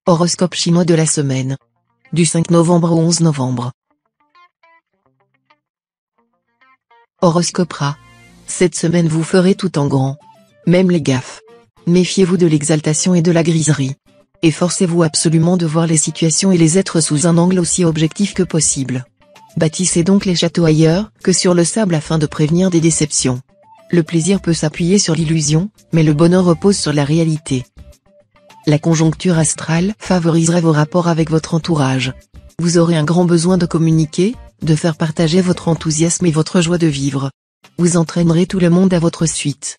Horoscope chinois de la semaine. Du 5 novembre au 11 novembre. Horoscope Rat. Cette semaine vous ferez tout en grand. Même les gaffes. Méfiez-vous de l'exaltation et de la griserie. Efforcez-vous absolument de voir les situations et les êtres sous un angle aussi objectif que possible. Bâtissez donc les châteaux ailleurs que sur le sable afin de prévenir des déceptions. Le plaisir peut s'appuyer sur l'illusion, mais le bonheur repose sur la réalité. La conjoncture astrale favoriserait vos rapports avec votre entourage. Vous aurez un grand besoin de communiquer, de faire partager votre enthousiasme et votre joie de vivre. Vous entraînerez tout le monde à votre suite.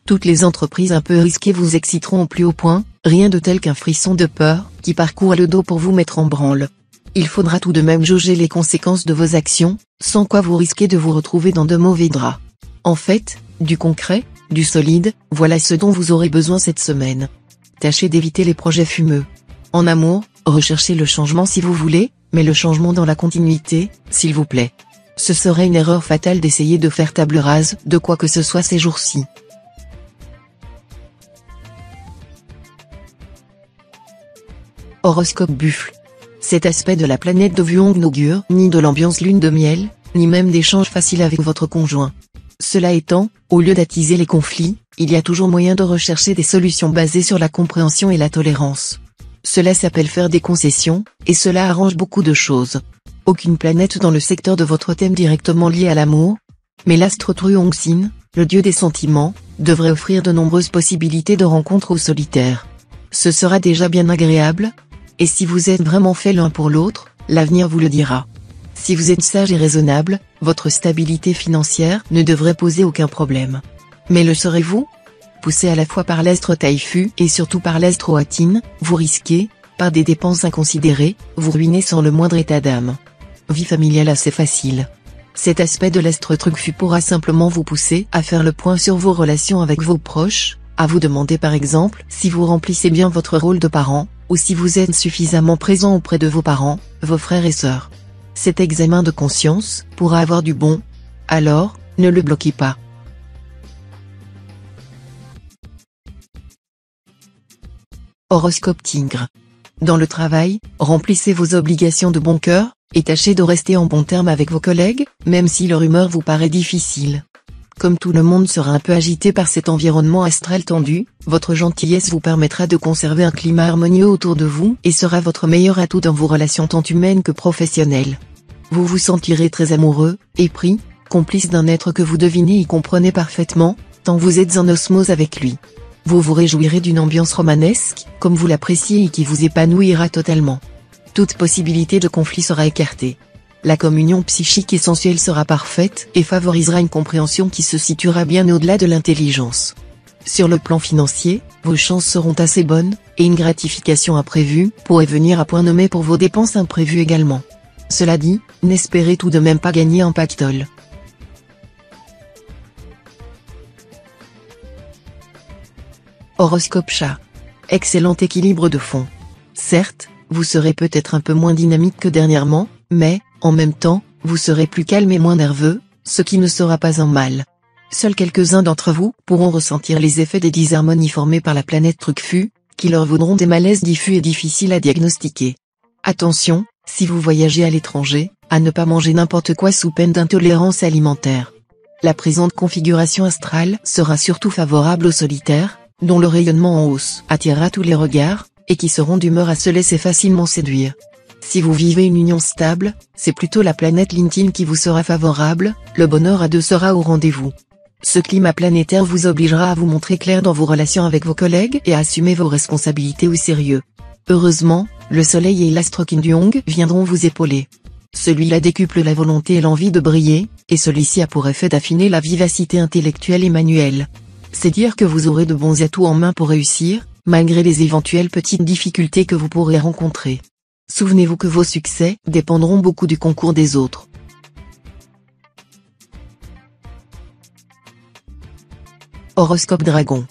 Toutes les entreprises un peu risquées vous exciteront au plus haut point, rien de tel qu'un frisson de peur qui parcourt le dos pour vous mettre en branle. Il faudra tout de même jauger les conséquences de vos actions, sans quoi vous risquez de vous retrouver dans de mauvais draps. En fait, du concret, du solide, voilà ce dont vous aurez besoin cette semaine. Tâchez d'éviter les projets fumeux. En amour, recherchez le changement si vous voulez, mais le changement dans la continuité, s'il vous plaît. Ce serait une erreur fatale d'essayer de faire table rase de quoi que ce soit ces jours-ci. Horoscope Buffle. Cet aspect de la planète de Vuong n'augure ni de l'ambiance lune de miel, ni même d'échanges faciles avec votre conjoint. Cela étant, au lieu d'attiser les conflits, il y a toujours moyen de rechercher des solutions basées sur la compréhension et la tolérance. Cela s'appelle faire des concessions, et cela arrange beaucoup de choses. Aucune planète dans le secteur de votre thème directement lié à l'amour, mais l'astre Truongsin, le dieu des sentiments, devrait offrir de nombreuses possibilités de rencontres aux solitaires. Ce sera déjà bien agréable, et si vous êtes vraiment fait l'un pour l'autre, l'avenir vous le dira. Si vous êtes sage et raisonnable, votre stabilité financière ne devrait poser aucun problème. Mais le serez-vous? Poussé à la fois par l'astre Taifu et surtout par l'astre Oatin, vous risquez, par des dépenses inconsidérées, vous ruiner sans le moindre état d'âme. Vie familiale assez facile. Cet aspect de l'astre Truongfu pourra simplement vous pousser à faire le point sur vos relations avec vos proches, à vous demander par exemple si vous remplissez bien votre rôle de parent, ou si vous êtes suffisamment présent auprès de vos parents, vos frères et sœurs. Cet examen de conscience pourra avoir du bon. Alors, ne le bloquez pas. Horoscope Tigre. Dans le travail, remplissez vos obligations de bon cœur, et tâchez de rester en bon terme avec vos collègues, même si leur humeur vous paraît difficile. Comme tout le monde sera un peu agité par cet environnement astral tendu, votre gentillesse vous permettra de conserver un climat harmonieux autour de vous et sera votre meilleur atout dans vos relations tant humaines que professionnelles. Vous vous sentirez très amoureux, épris, complice d'un être que vous devinez et comprenez parfaitement, tant vous êtes en osmose avec lui. Vous vous réjouirez d'une ambiance romanesque, comme vous l'appréciez et qui vous épanouira totalement. Toute possibilité de conflit sera écartée. La communion psychique et sensuelle sera parfaite et favorisera une compréhension qui se situera bien au-delà de l'intelligence. Sur le plan financier, vos chances seront assez bonnes, et une gratification imprévue pourrait venir à point nommé pour vos dépenses imprévues également. Cela dit, n'espérez tout de même pas gagner un pactole. Horoscope Chat. Excellent équilibre de fond. Certes, vous serez peut-être un peu moins dynamique que dernièrement, mais, en même temps, vous serez plus calme et moins nerveux, ce qui ne sera pas un mal. Seuls quelques-uns d'entre vous pourront ressentir les effets des disharmonies formées par la planète Truongfu, qui leur vaudront des malaises diffus et difficiles à diagnostiquer. Attention, si vous voyagez à l'étranger, à ne pas manger n'importe quoi sous peine d'intolérance alimentaire. La présente configuration astrale sera surtout favorable aux solitaires, dont le rayonnement en hausse attirera tous les regards, et qui seront d'humeur à se laisser facilement séduire. Si vous vivez une union stable, c'est plutôt la planète LinkedIn qui vous sera favorable, le bonheur à deux sera au rendez-vous. Ce climat planétaire vous obligera à vous montrer clair dans vos relations avec vos collègues et à assumer vos responsabilités au sérieux. Heureusement, le soleil et l'astre Kim Duong viendront vous épauler. Celui-là décuple la volonté et l'envie de briller, et celui-ci a pour effet d'affiner la vivacité intellectuelle et manuelle. C'est dire que vous aurez de bons atouts en main pour réussir, malgré les éventuelles petites difficultés que vous pourrez rencontrer. Souvenez-vous que vos succès dépendront beaucoup du concours des autres. Horoscope Dragon.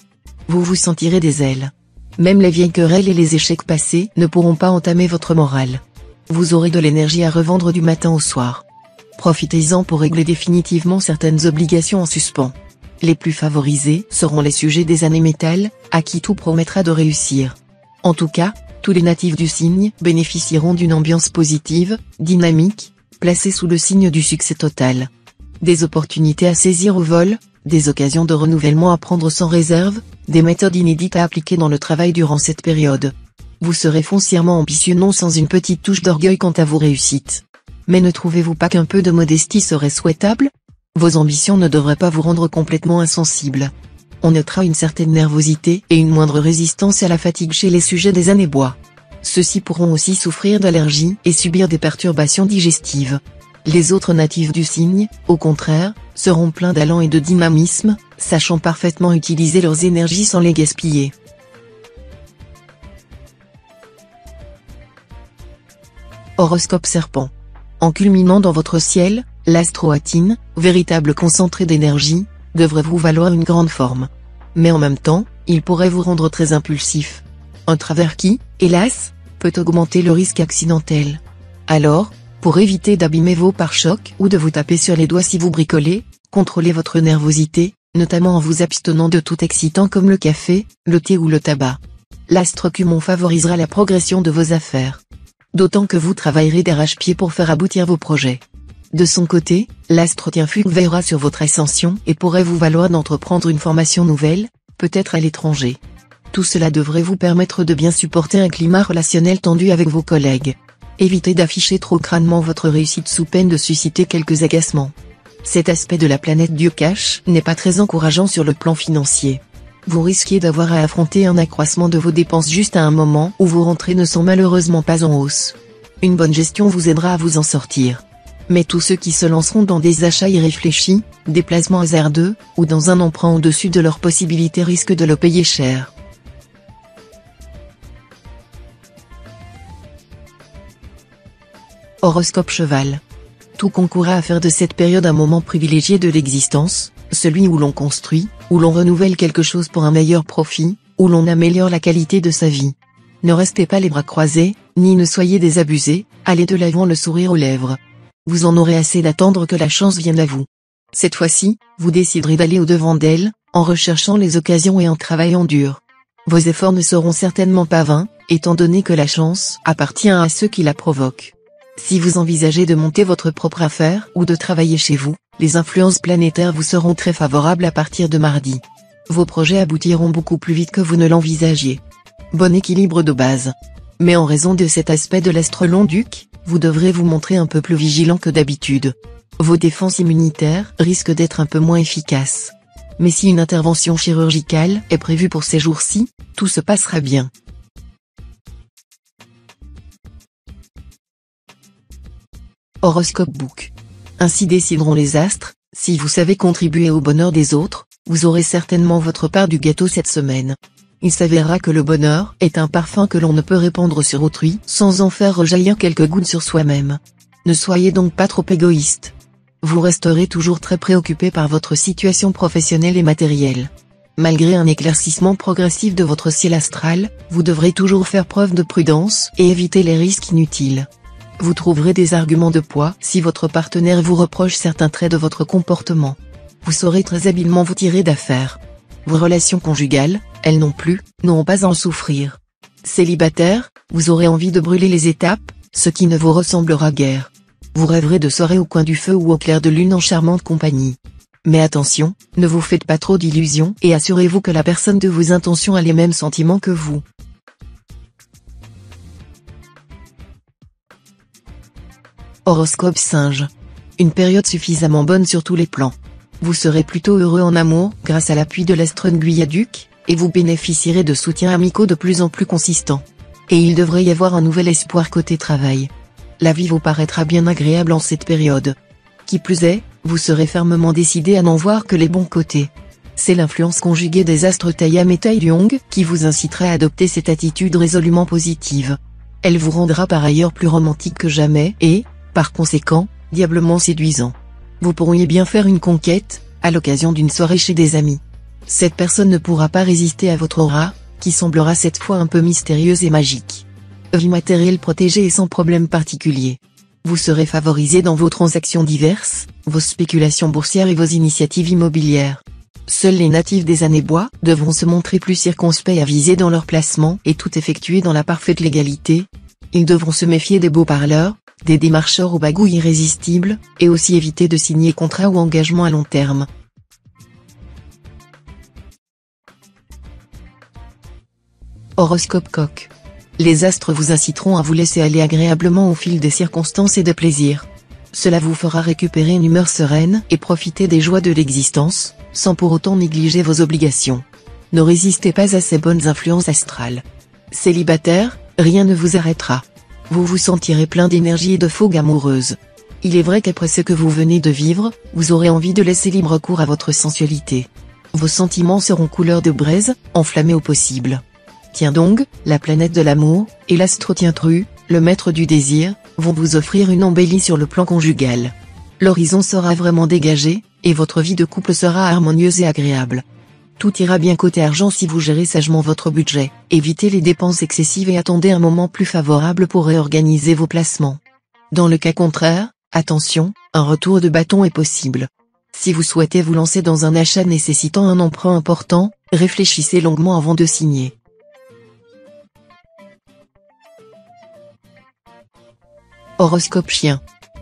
Vous vous sentirez des ailes. Même les vieilles querelles et les échecs passés ne pourront pas entamer votre morale. Vous aurez de l'énergie à revendre du matin au soir. Profitez-en pour régler définitivement certaines obligations en suspens. Les plus favorisés seront les sujets des années métal, à qui tout promettra de réussir. En tout cas, Tous les natifs du signe bénéficieront d'une ambiance positive, dynamique, placée sous le signe du succès total. Des opportunités à saisir au vol, des occasions de renouvellement à prendre sans réserve, des méthodes inédites à appliquer dans le travail durant cette période. Vous serez foncièrement ambitieux non sans une petite touche d'orgueil quant à vos réussites. Mais ne trouvez-vous pas qu'un peu de modestie serait souhaitable ? Vos ambitions ne devraient pas vous rendre complètement insensible. On notera une certaine nervosité et une moindre résistance à la fatigue chez les sujets des années bois. Ceux-ci pourront aussi souffrir d'allergies et subir des perturbations digestives. Les autres natifs du signe, au contraire, seront pleins d'allant et de dynamisme, sachant parfaitement utiliser leurs énergies sans les gaspiller. Horoscope Serpent. En culminant dans votre ciel, l'astroatine, véritable concentré d'énergie, devrait vous valoir une grande forme. Mais en même temps, il pourrait vous rendre très impulsif. Un travers qui, hélas, peut augmenter le risque accidentel. Alors, pour éviter d'abîmer vos pare-chocs ou de vous taper sur les doigts si vous bricolez, contrôlez votre nervosité, notamment en vous abstenant de tout excitant comme le café, le thé ou le tabac. L'astre Cumon favorisera la progression de vos affaires. D'autant que vous travaillerez d'arrache-pied pour faire aboutir vos projets. De son côté, l'astre Tien Fugue veillera sur votre ascension et pourrait vous valoir d'entreprendre une formation nouvelle, peut-être à l'étranger. Tout cela devrait vous permettre de bien supporter un climat relationnel tendu avec vos collègues. Évitez d'afficher trop crânement votre réussite sous peine de susciter quelques agacements. Cet aspect de la planète Dieu cache n'est pas très encourageant sur le plan financier. Vous risquez d'avoir à affronter un accroissement de vos dépenses juste à un moment où vos rentrées ne sont malheureusement pas en hausse. Une bonne gestion vous aidera à vous en sortir. Mais tous ceux qui se lanceront dans des achats irréfléchis, des placements hasardeux, ou dans un emprunt au-dessus de leurs possibilités risquent de le payer cher. Horoscope Cheval. Tout concourra à faire de cette période un moment privilégié de l'existence, celui où l'on construit, où l'on renouvelle quelque chose pour un meilleur profit, où l'on améliore la qualité de sa vie. Ne restez pas les bras croisés, ni ne soyez désabusés, allez de l'avant le sourire aux lèvres. Vous en aurez assez d'attendre que la chance vienne à vous. Cette fois-ci, vous déciderez d'aller au-devant d'elle, en recherchant les occasions et en travaillant dur. Vos efforts ne seront certainement pas vains, étant donné que la chance appartient à ceux qui la provoquent. Si vous envisagez de monter votre propre affaire ou de travailler chez vous, les influences planétaires vous seront très favorables à partir de mardi. Vos projets aboutiront beaucoup plus vite que vous ne l'envisagiez. Bon équilibre de base. Mais en raison de cet aspect de l'astre Long-Duc, vous devrez vous montrer un peu plus vigilant que d'habitude. Vos défenses immunitaires risquent d'être un peu moins efficaces. Mais si une intervention chirurgicale est prévue pour ces jours-ci, tout se passera bien. Horoscope Book. Ainsi décideront les astres, si vous savez contribuer au bonheur des autres, vous aurez certainement votre part du gâteau cette semaine. Il s'avérera que le bonheur est un parfum que l'on ne peut répandre sur autrui sans en faire rejaillir quelques gouttes sur soi-même. Ne soyez donc pas trop égoïste. Vous resterez toujours très préoccupé par votre situation professionnelle et matérielle. Malgré un éclaircissement progressif de votre ciel astral, vous devrez toujours faire preuve de prudence et éviter les risques inutiles. Vous trouverez des arguments de poids si votre partenaire vous reproche certains traits de votre comportement. Vous saurez très habilement vous tirer d'affaire. Vos relations conjugales, elles non plus, n'auront pas à en souffrir. Célibataire, vous aurez envie de brûler les étapes, ce qui ne vous ressemblera guère. Vous rêverez de soirées au coin du feu ou au clair de lune en charmante compagnie. Mais attention, ne vous faites pas trop d'illusions et assurez-vous que la personne de vos intentions a les mêmes sentiments que vous. Horoscope Singe. Une période suffisamment bonne sur tous les plans. Vous serez plutôt heureux en amour grâce à l'appui de l'astre Nguyaduc, et vous bénéficierez de soutiens amicaux de plus en plus consistants. Et il devrait y avoir un nouvel espoir côté travail. La vie vous paraîtra bien agréable en cette période. Qui plus est, vous serez fermement décidé à n'en voir que les bons côtés. C'est l'influence conjuguée des astres Taiyam et Taiyong qui vous incitera à adopter cette attitude résolument positive. Elle vous rendra par ailleurs plus romantique que jamais et, par conséquent, diablement séduisant. Vous pourriez bien faire une conquête, à l'occasion d'une soirée chez des amis. Cette personne ne pourra pas résister à votre aura, qui semblera cette fois un peu mystérieuse et magique. Vie matérielle protégée et sans problème particulier. Vous serez favorisé dans vos transactions diverses, vos spéculations boursières et vos initiatives immobilières. Seuls les natifs des années bois devront se montrer plus circonspects et avisés dans leur placement et tout effectuer dans la parfaite légalité. Ils devront se méfier des beaux parleurs, des démarcheurs aux bagouilles irrésistibles, et aussi éviter de signer contrat ou engagement à long terme. Horoscope Coq. Les astres vous inciteront à vous laisser aller agréablement au fil des circonstances et des plaisirs. Cela vous fera récupérer une humeur sereine et profiter des joies de l'existence, sans pour autant négliger vos obligations. Ne résistez pas à ces bonnes influences astrales. Célibataire, rien ne vous arrêtera. Vous vous sentirez plein d'énergie et de fougue amoureuse. Il est vrai qu'après ce que vous venez de vivre, vous aurez envie de laisser libre cours à votre sensualité. Vos sentiments seront couleur de braise, enflammés au possible. Tiens donc, la planète de l'amour, et l'astro-Tientru, le maître du désir, vont vous offrir une embellie sur le plan conjugal. L'horizon sera vraiment dégagé, et votre vie de couple sera harmonieuse et agréable. Tout ira bien côté argent si vous gérez sagement votre budget, évitez les dépenses excessives et attendez un moment plus favorable pour réorganiser vos placements. Dans le cas contraire, attention, un retour de bâton est possible. Si vous souhaitez vous lancer dans un achat nécessitant un emprunt important, réfléchissez longuement avant de signer. Horoscope Chien.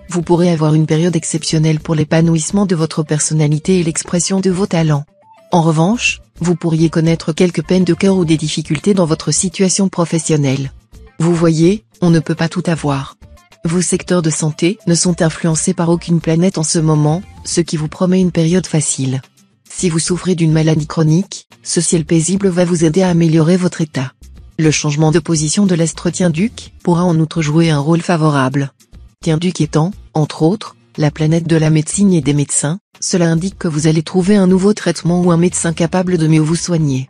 Vous pourrez avoir une période exceptionnelle pour l'épanouissement de votre personnalité et l'expression de vos talents. En revanche, vous pourriez connaître quelques peines de cœur ou des difficultés dans votre situation professionnelle. Vous voyez, on ne peut pas tout avoir. Vos secteurs de santé ne sont influencés par aucune planète en ce moment, ce qui vous promet une période facile. Si vous souffrez d'une maladie chronique, ce ciel paisible va vous aider à améliorer votre état. Le changement de position de l'astre Tien-Duc pourra en outre jouer un rôle favorable. Tien-Duc étant, entre autres, la planète de la médecine et des médecins, cela indique que vous allez trouver un nouveau traitement ou un médecin capable de mieux vous soigner.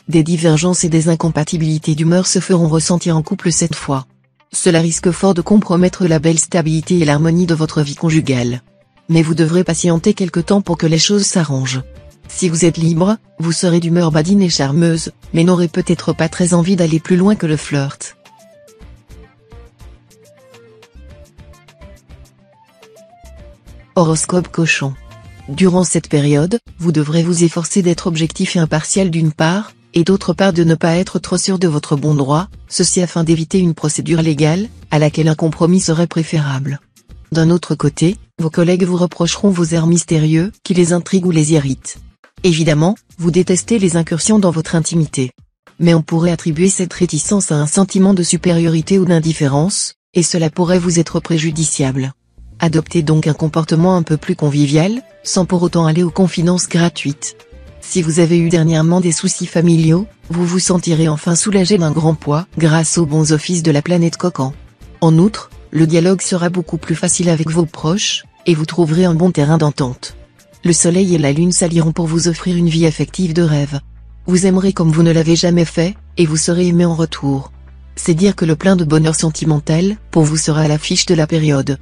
Des divergences et des incompatibilités d'humeur se feront ressentir en couple cette fois. Cela risque fort de compromettre la belle stabilité et l'harmonie de votre vie conjugale. Mais vous devrez patienter quelque temps pour que les choses s'arrangent. Si vous êtes libre, vous serez d'humeur badine et charmeuse, mais n'aurez peut-être pas très envie d'aller plus loin que le flirt. Horoscope Cochon. Durant cette période, vous devrez vous efforcer d'être objectif et impartial d'une part, et d'autre part de ne pas être trop sûr de votre bon droit, ceci afin d'éviter une procédure légale, à laquelle un compromis serait préférable. D'un autre côté, vos collègues vous reprocheront vos airs mystérieux, qui les intriguent ou les irritent. Évidemment, vous détestez les incursions dans votre intimité. Mais on pourrait attribuer cette réticence à un sentiment de supériorité ou d'indifférence, et cela pourrait vous être préjudiciable. Adoptez donc un comportement un peu plus convivial, sans pour autant aller aux confidences gratuites. Si vous avez eu dernièrement des soucis familiaux, vous vous sentirez enfin soulagé d'un grand poids grâce aux bons offices de la planète Cocan. En outre, le dialogue sera beaucoup plus facile avec vos proches, et vous trouverez un bon terrain d'entente. Le soleil et la lune s'allieront pour vous offrir une vie affective de rêve. Vous aimerez comme vous ne l'avez jamais fait, et vous serez aimé en retour. C'est dire que le plein de bonheur sentimental, pour vous sera à l'affiche de la période.